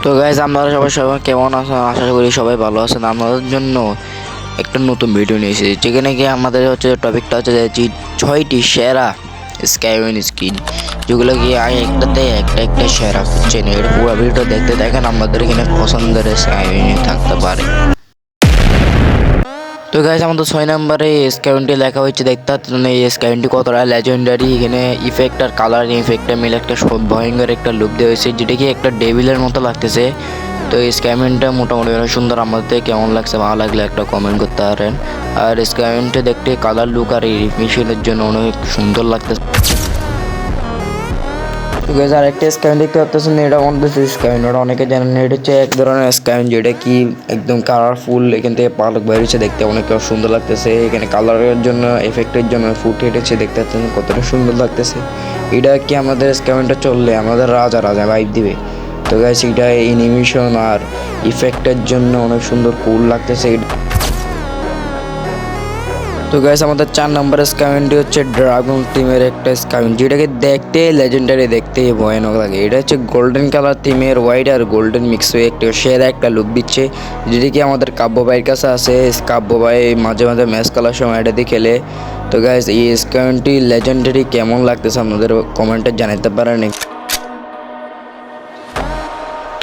তো গাইজ আপনারা সবাই কেমন আছেন? আশা করি সবাই ভালো আছেন। আপনাদের জন্য একটা নতুন ভিডিও নিয়ে এসেছি, যেখানে কি আমাদের টপিকটা হচ্ছে যে 6টি সেরা স্কাইওয়েন স্কিন, যেগুলো কি একটাতে একটা সেরা বুঝছেন। এর পুরো ভিডিওটা দেখতে দেখেন, আমাদের এখানে পছন্দের স্কাইওয়েন থাকতে পারে। তো গাইজ আমাদের 6 নম্বরে স্কাইওয়েনটি লেখা হয়েছে, দেখতে পাচ্ছেন এই স্কাইওয়েনটি কতটা লেজেন্ডারি। এখানে ইফেক্ট আর কালার ইফেক্টটা মিলে একটা ভয়ঙ্কর একটা লুক দেওয়া হয়েছে, যেটা কি একটা ডেভিলের মতো লাগতেছে। তো এই স্কাইওয়েনটা মোটামুটি অনেক সুন্দর। আমাদের কেমন লাগছে, ভালো লাগলে একটা কমেন্ট করতে পারেন। আর স্কাইওয়েনটা দেখতে কালার লুক আর এই রিফিনিশনের জন্য অনেক সুন্দর লাগতেছে। তো গাইজ আরেকটা স্কাইন দেখতে পাচ্ছেন, এটা আমাদের স্কাইন, ওটা অনেকে জানেন। এটা হচ্ছে এক ধরনের স্কাইন যেটা কি একদম কালারফুল, এখান থেকে পালক বেরিয়েছে, দেখতে অনেক সুন্দর লাগতেছে। এখানে কালারের জন্য এফেক্টের জন্য ফুট হেঁটেছে, দেখতে পাচ্ছেন কতটা সুন্দর লাগতেছে। এটা কি আমাদের স্কাইনটা চললে আমাদের রাজা রাজা ভাইব দিবে। তো গাইজ এটা অ্যানিমেশন আর ইফেক্টের জন্য অনেক সুন্দর কুল লাগতেছে। তো গাইস আমাদের 4 নম্বর স্কাইনটি হচ্ছে ড্রাগন থিমের একটা স্কাইন, যেটাকে দেখতে লেজেন্ডারি, দেখতে ভয়ানক লাগে। এটা হচ্ছে গোল্ডেন কালার থিমের হোয়াইট আর গোল্ডেন মিক্স হয়ে একটা সেরা একটা লুক দিচ্ছে, যেটা কি আমাদের কাব্য ভাইয়ের কাছে আছে। কাব্য ভাই মাঝে মাঝে ম্যাচ খেলার সময় এটা দিয়ে খেলে। তো গাইস এই স্কাইনটি লেজেন্ডারি কেমন লাগতেছে আমাদের কমেন্টে জানাতে পারেন।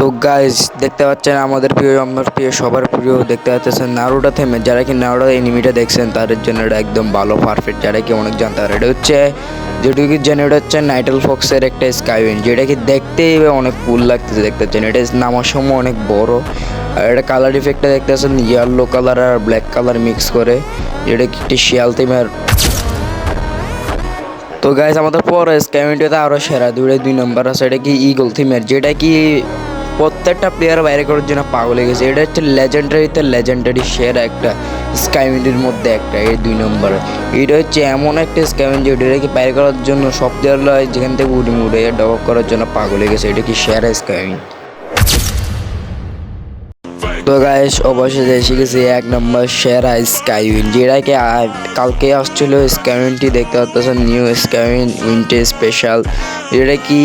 তো গাইজ দেখতে পাচ্ছেন আমাদের প্রিয় সবার প্রিয়, দেখতে পাচ্ছেন নারুটো থেমে। যারা কি নারুটো এনিমিটা দেখছেন তাদের জন্য এটা একদম ভালো পারফেক্ট, যারা কি অনেক জানতে পারে। এটা হচ্ছে যেটুকু জানি, এটা হচ্ছে নাইটেল ফক্সের একটা স্কাইওয়েন, যেটা কি দেখতেই অনেক কুল লাগতেছে। দেখতে পাচ্ছেন এটা নামার সময় অনেক বড়। আর এটা কালার ইফেক্টটা দেখতে পাচ্ছেন ইয়েলো কালার আর ব্ল্যাক কালার মিক্স করে, যেটা কি একটি শিয়াল থিমের। তো গাইজ আমাদের পরে স্কাইওয়েনটাতে আরও সেরা 2 নম্বর আছে, এটা কি ইগল থিমের, যেটা কি প্রত্যেকটা প্লেয়ার বাইরে করার জন্য পাগল হয়ে গেছে। এটা হচ্ছে লেজেন্ডারি সেরা একটা স্কাইওয়েনের মধ্যে একটা, এই 2 নম্বরে। এটা হচ্ছে এমন একটা স্কাইওয়েন যেটাকে বাইরে করার জন্য সব প্লেয়ার যেখান থেকে উড়ে ডক করার জন্য পাগল হয়ে গেছে। এটা কি সেরা স্কাইওয়েন। তো গাইস অবশ্যই এসে গেছে 1 নম্বর সেরা স্কাইউইন, যেটাকে কালকে আসছিল স্কাইউইনটি, দেখতে পাচ্ছেন নিউ স্কাইউইন উইন্টার স্পেশাল। এটা কি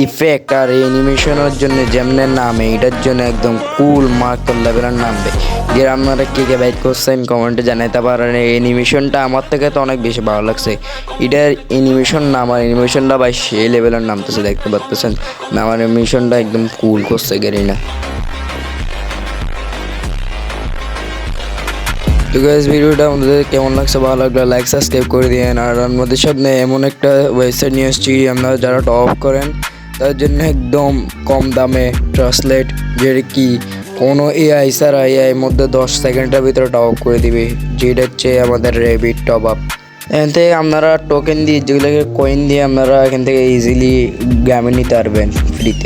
ইফেক্ট আর অ্যানিমেশনের জন্য যেমন নামে, এটার জন্য একদম কুল মার্কার লেভেলের নামবে। যে আপনারা কে বাইক করছেন কমেন্টে জানাতে পারেন। এই অ্যানিমেশনটা আমার থেকে তো অনেক বেশি ভালো লাগছে। এটার অ্যানিমেশন নাম আর অ্যানিমেশনটা ভাই সেই লেভেলের নামতেছে, দেখতে পাচ্ছেন নামার অ্যানিমেশনটা একদম কুল করছে গেরিনা। তো গাইস ভিডিওটা আমাদের কেমন লাগছে, ভালো লাগলে লাইক সাবস্ক্রাইব করে দিন। আর আমাদের সামনে এমন একটা ওয়েবসাইট নিয়ে এসেছি, আপনারা যারা টপ করেন তার জন্য একদম কম দামে ট্রান্সলেট, যেটা কি কোনো এআই ছাড়া এআই মধ্যে 10 সেকেন্ডের ভিতরে টপ করে দিবে, যেটা হচ্ছে আমাদের রেবিট টপ আপ। এখান থেকে আপনারা টোকেন দিয়ে, যেগুলোকে কয়েন দিয়ে আপনারা এখান থেকে ইজিলি গেমে নিতে পারবেন ফ্রিতে।